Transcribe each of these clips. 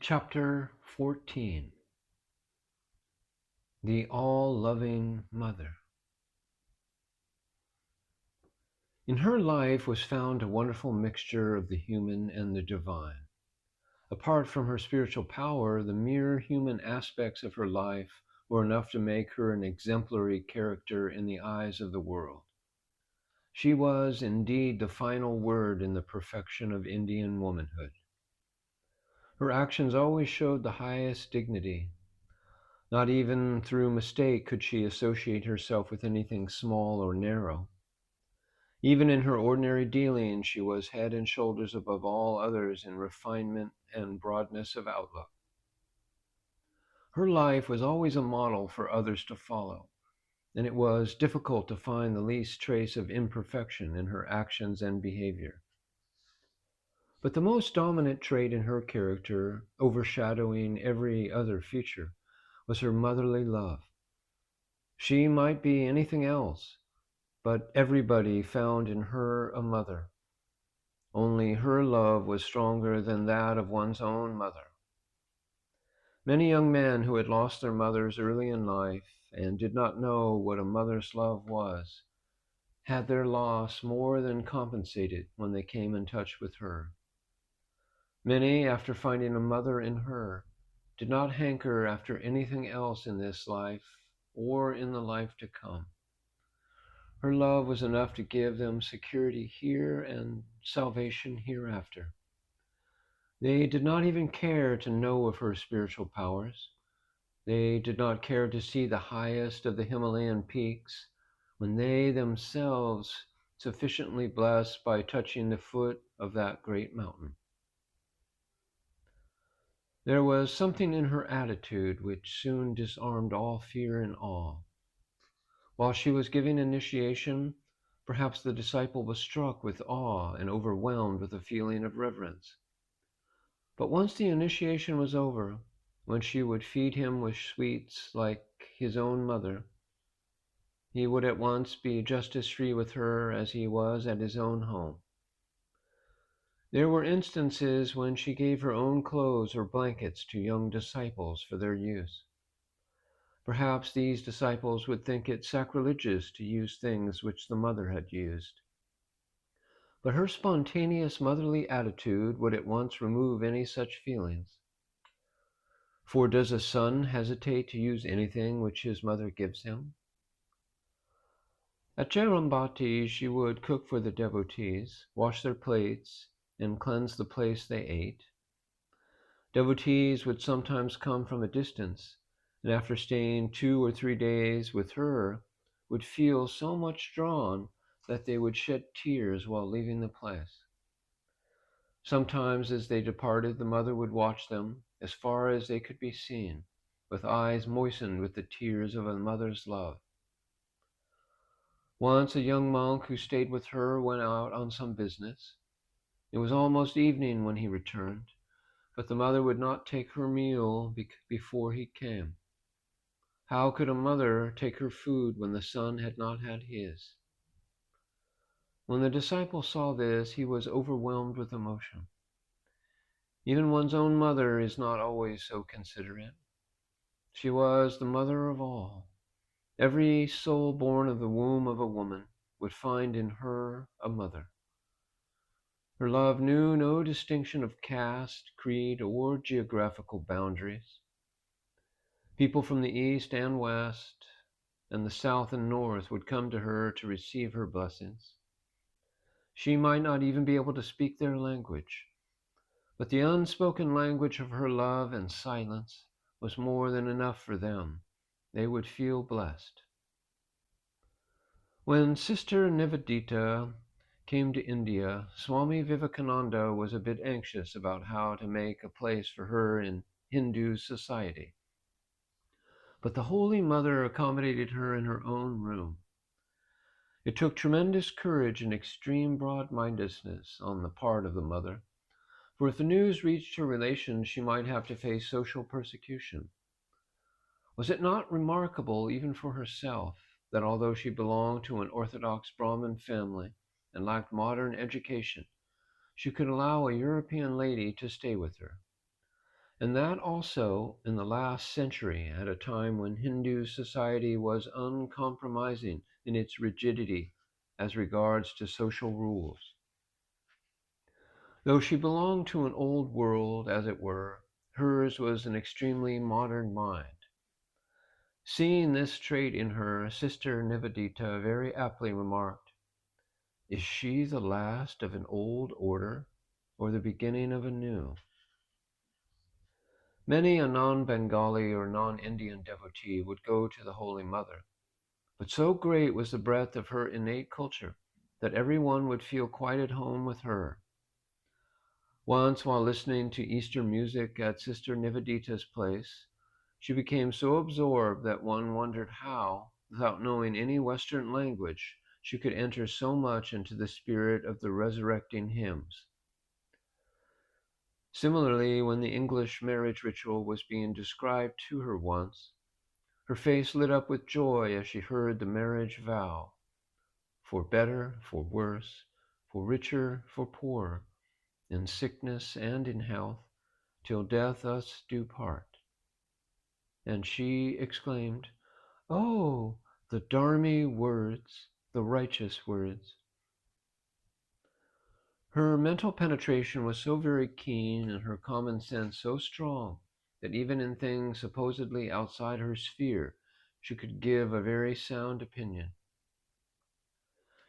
Chapter 14. The All-Loving Mother. In her life was found a wonderful mixture of the human and the divine. Apart from her spiritual power, the mere human aspects of her life were enough to make her an exemplary character in the eyes of the world. She was indeed the final word in the perfection of Indian womanhood. Her actions always showed the highest dignity. Not even through mistake could she associate herself with anything small or narrow. Even in her ordinary dealings, she was head and shoulders above all others in refinement and broadness of outlook. Her life was always a model for others to follow, and it was difficult to find the least trace of imperfection in her actions and behavior. But the most dominant trait in her character, overshadowing every other feature, was her motherly love. She might be anything else, but everybody found in her a mother. Only her love was stronger than that of one's own mother. Many young men who had lost their mothers early in life and did not know what a mother's love was, had their loss more than compensated when they came in touch with her. Many, after finding a mother in her, did not hanker after anything else in this life or in the life to come. Her love was enough to give them security here and salvation hereafter. They did not even care to know of her spiritual powers. They did not care to see the highest of the Himalayan peaks when they themselves sufficiently blessed by touching the foot of that great mountain. There was something in her attitude which soon disarmed all fear and awe. While she was giving initiation, perhaps the disciple was struck with awe and overwhelmed with a feeling of reverence. But once the initiation was over, when she would feed him with sweets like his own mother, he would at once be just as free with her as he was at his own home. There were instances when she gave her own clothes or blankets to young disciples for their use. Perhaps these disciples would think it sacrilegious to use things which the mother had used. But her spontaneous motherly attitude would at once remove any such feelings. For does a son hesitate to use anything which his mother gives him? At Jarambati, she would cook for the devotees, wash their plates, and cleanse the place they ate. Devotees would sometimes come from a distance, and after staying 2 or 3 days with her, would feel so much drawn that they would shed tears while leaving the place. Sometimes as they departed, the mother would watch them as far as they could be seen, with eyes moistened with the tears of a mother's love. Once a young monk who stayed with her went out on some business. It was almost evening when he returned, but the mother would not take her meal before he came. How could a mother take her food when the son had not had his? When the disciple saw this, he was overwhelmed with emotion. Even one's own mother is not always so considerate. She was the mother of all. Every soul born of the womb of a woman would find in her a mother. Her love knew no distinction of caste, creed, or geographical boundaries. People from the east and west, and the south and north would come to her to receive her blessings. She might not even be able to speak their language, but the unspoken language of her love and silence was more than enough for them. They would feel blessed. When Sister Nivedita came to India, Swami Vivekananda was a bit anxious about how to make a place for her in Hindu society. But the Holy Mother accommodated her in her own room. It took tremendous courage and extreme broad-mindedness on the part of the mother, for if the news reached her relations, she might have to face social persecution. Was it not remarkable, even for herself, that although she belonged to an Orthodox Brahmin family and lacked modern education, she could allow a European lady to stay with her? and that also in the last century, at a time when Hindu society was uncompromising in its rigidity as regards to social rules. Though she belonged to an old world, as it were, hers was an extremely modern mind. Seeing this trait in her, Sister Nivedita very aptly remarked, "Is she the last of an old order, or the beginning of a new?" Many a non-Bengali or non-Indian devotee would go to the Holy Mother, but so great was the breadth of her innate culture that every one would feel quite at home with her. Once, while listening to Eastern music at Sister Nivedita's place, she became so absorbed that one wondered how, without knowing any Western language, she could enter so much into the spirit of the resurrecting hymns. Similarly, when the English marriage ritual was being described to her once, her face lit up with joy as she heard the marriage vow, "For better, for worse, for richer, for poorer, in sickness and in health, till death us do part." And she exclaimed, "Oh, the dharmi words, the righteous words." Her mental penetration was so very keen and her common sense so strong that even in things supposedly outside her sphere, she could give a very sound opinion.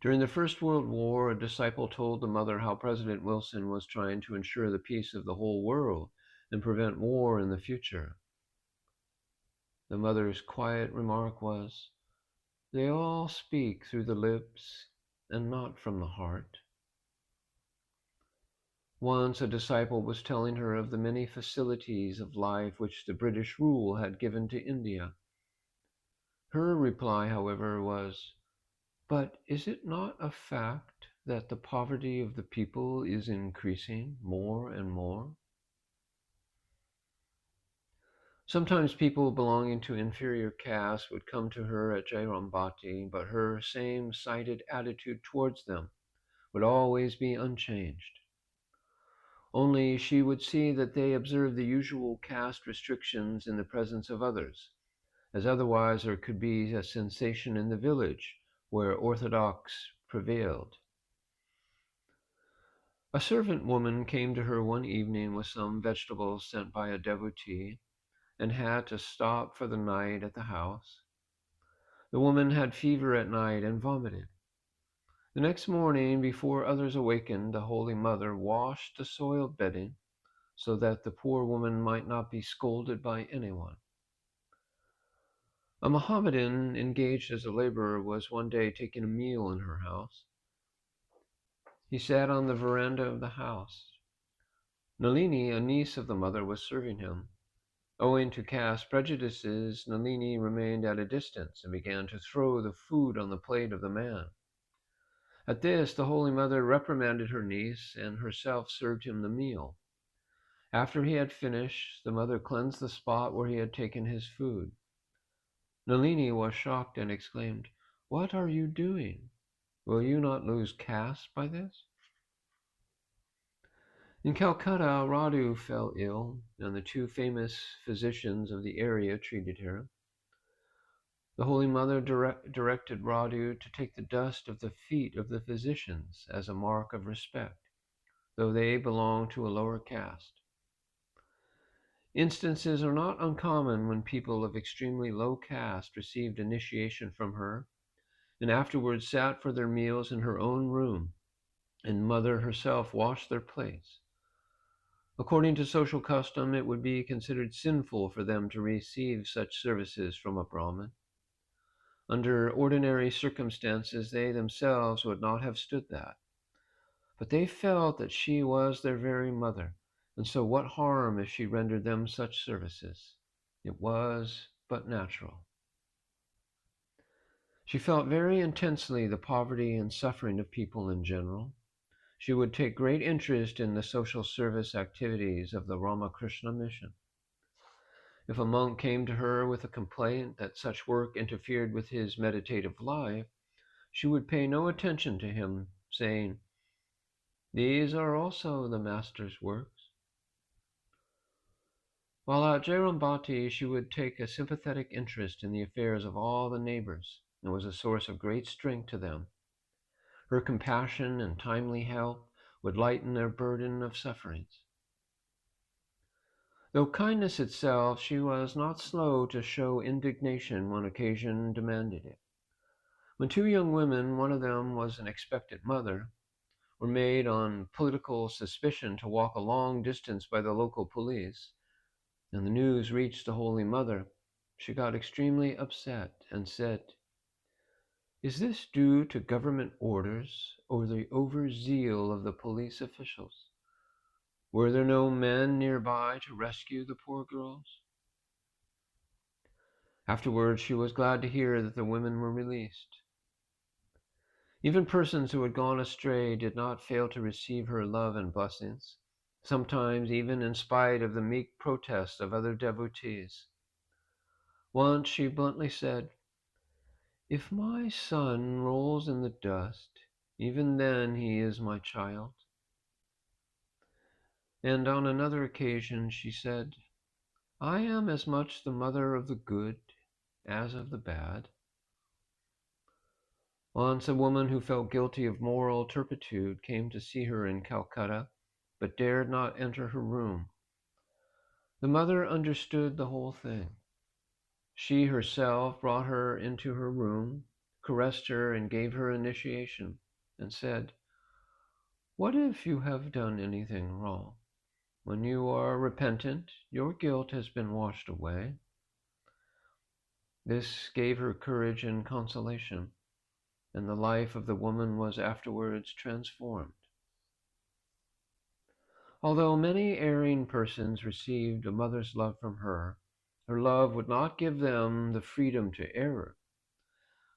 During the First World War, a disciple told the mother how President Wilson was trying to ensure the peace of the whole world and prevent war in the future. The mother's quiet remark was, "They all speak through the lips and not from the heart." Once a disciple was telling her of the many facilities of life which the British rule had given to India. Her reply, however, was, "But is it not a fact that the poverty of the people is increasing more and more?" Sometimes people belonging to inferior castes would come to her at Jairambati, but her same-sided attitude towards them would always be unchanged. Only she would see that they observed the usual caste restrictions in the presence of others, as otherwise there could be a sensation in the village where orthodox prevailed. A servant woman came to her one evening with some vegetables sent by a devotee and had to stop for the night at the house. The woman had fever at night and vomited. The next morning, before others awakened, the Holy Mother washed the soiled bedding so that the poor woman might not be scolded by anyone. A Mohammedan engaged as a laborer was one day taking a meal in her house. He sat on the veranda of the house. Nalini, a niece of the mother, was serving him. Owing to caste prejudices, Nalini remained at a distance and began to throw the food on the plate of the man. At this, the Holy Mother reprimanded her niece and herself served him the meal. After he had finished, the mother cleansed the spot where he had taken his food. Nalini was shocked and exclaimed, "What are you doing? Will you not lose caste by this?" In Calcutta, Radu fell ill, and the two famous physicians of the area treated her. The Holy Mother directed Radu to take the dust of the feet of the physicians as a mark of respect, though they belonged to a lower caste. Instances are not uncommon when people of extremely low caste received initiation from her and afterwards sat for their meals in her own room, and Mother herself washed their plates. According to social custom, it would be considered sinful for them to receive such services from a Brahmin. Under ordinary circumstances, they themselves would not have stood that. But they felt that she was their very mother, and so what harm if she rendered them such services? It was but natural. She felt very intensely the poverty and suffering of people in general. She would take great interest in the social service activities of the Ramakrishna Mission. If a monk came to her with a complaint that such work interfered with his meditative life, she would pay no attention to him, saying, "These are also the Master's works." While at Jairambati, she would take a sympathetic interest in the affairs of all the neighbors and was a source of great strength to them. Her compassion and timely help would lighten their burden of sufferings. Though kindness itself, she was not slow to show indignation when occasion demanded it. When two young women, one of them was an expectant mother, were made on political suspicion to walk a long distance by the local police, and the news reached the Holy Mother, she got extremely upset and said, "Is this due to government orders or the overzeal of the police officials? Were there no men nearby to rescue the poor girls?" Afterwards, she was glad to hear that the women were released. Even persons who had gone astray did not fail to receive her love and blessings, sometimes even in spite of the meek protests of other devotees. Once she bluntly said, "If my son rolls in the dust, even then he is my child." And on another occasion she said, "I am as much the mother of the good as of the bad." Once a woman who felt guilty of moral turpitude came to see her in Calcutta, but dared not enter her room. The mother understood the whole thing. She herself brought her into her room, caressed her, and gave her initiation, and said, "What if you have done anything wrong? When you are repentant, your guilt has been washed away." This gave her courage and consolation, and the life of the woman was afterwards transformed. Although many erring persons received a mother's love from her, her love would not give them the freedom to err.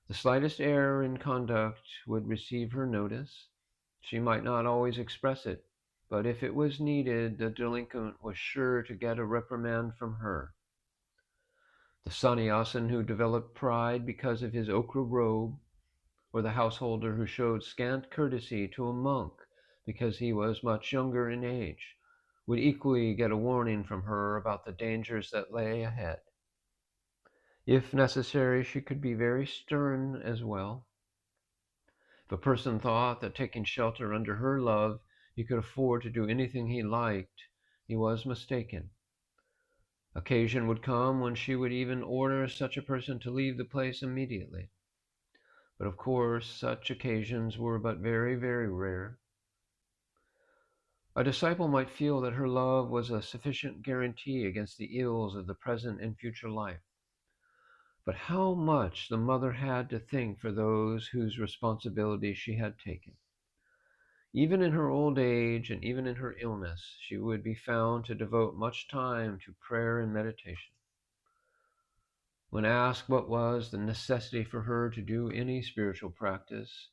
The slightest error in conduct would receive her notice. She might not always express it, but if it was needed, the delinquent was sure to get a reprimand from her. The sannyasin who developed pride because of his ochre robe, or the householder who showed scant courtesy to a monk because he was much younger in age, would equally get a warning from her about the dangers that lay ahead. If necessary, she could be very stern as well. If a person thought that taking shelter under her love he could afford to do anything he liked, he was mistaken. Occasion would come when she would even order such a person to leave the place immediately. But of course, such occasions were but very, very rare. A disciple might feel that her love was a sufficient guarantee against the ills of the present and future life. But how much the mother had to think for those whose responsibility she had taken. Even in her old age and even in her illness, she would be found to devote much time to prayer and meditation. When asked what was the necessity for her to do any spiritual practice,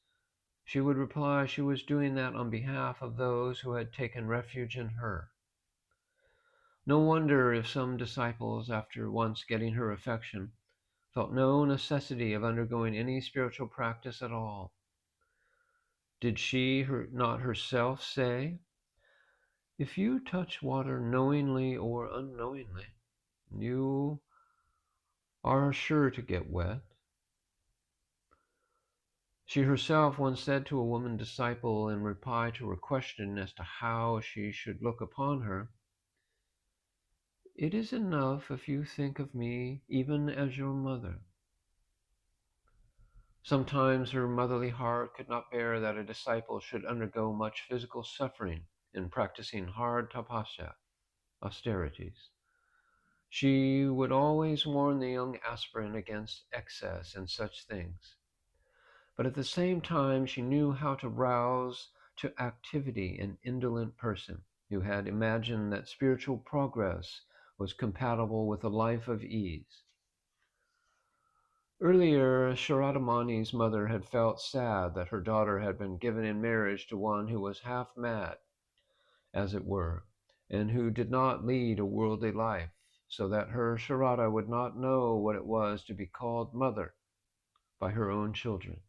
she would reply she was doing that on behalf of those who had taken refuge in her. No wonder if some disciples, after once getting her affection, felt no necessity of undergoing any spiritual practice at all. Did she not herself say, "If you touch water knowingly or unknowingly, you are sure to get wet"? She herself once said to a woman disciple in reply to her question as to how she should look upon her, "It is enough if you think of me even as your mother." Sometimes her motherly heart could not bear that a disciple should undergo much physical suffering in practicing hard tapasya, austerities. She would always warn the young aspirant against excess in such things. But at the same time, she knew how to rouse to activity an indolent person who had imagined that spiritual progress was compatible with a life of ease. Earlier, Sharadamani's mother had felt sad that her daughter had been given in marriage to one who was half mad, as it were, and who did not lead a worldly life, so that her Sharada would not know what it was to be called mother by her own children.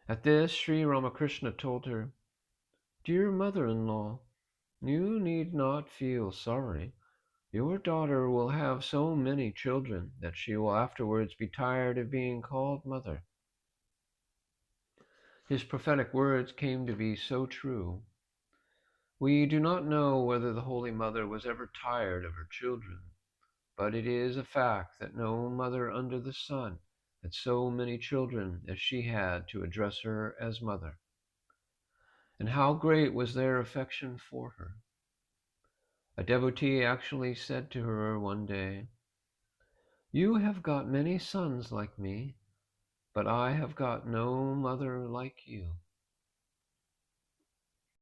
At this, Sri Ramakrishna told her, "Dear mother-in-law, you need not feel sorry. Your daughter will have so many children that she will afterwards be tired of being called mother. His prophetic words came to be so true. We do not know whether the Holy Mother was ever tired of her children, but it is a fact that no mother under the sun had so many children as she had to address her as mother. And how great was their affection for her. A devotee actually said to her one day, "You have got many sons like me, but I have got no mother like you."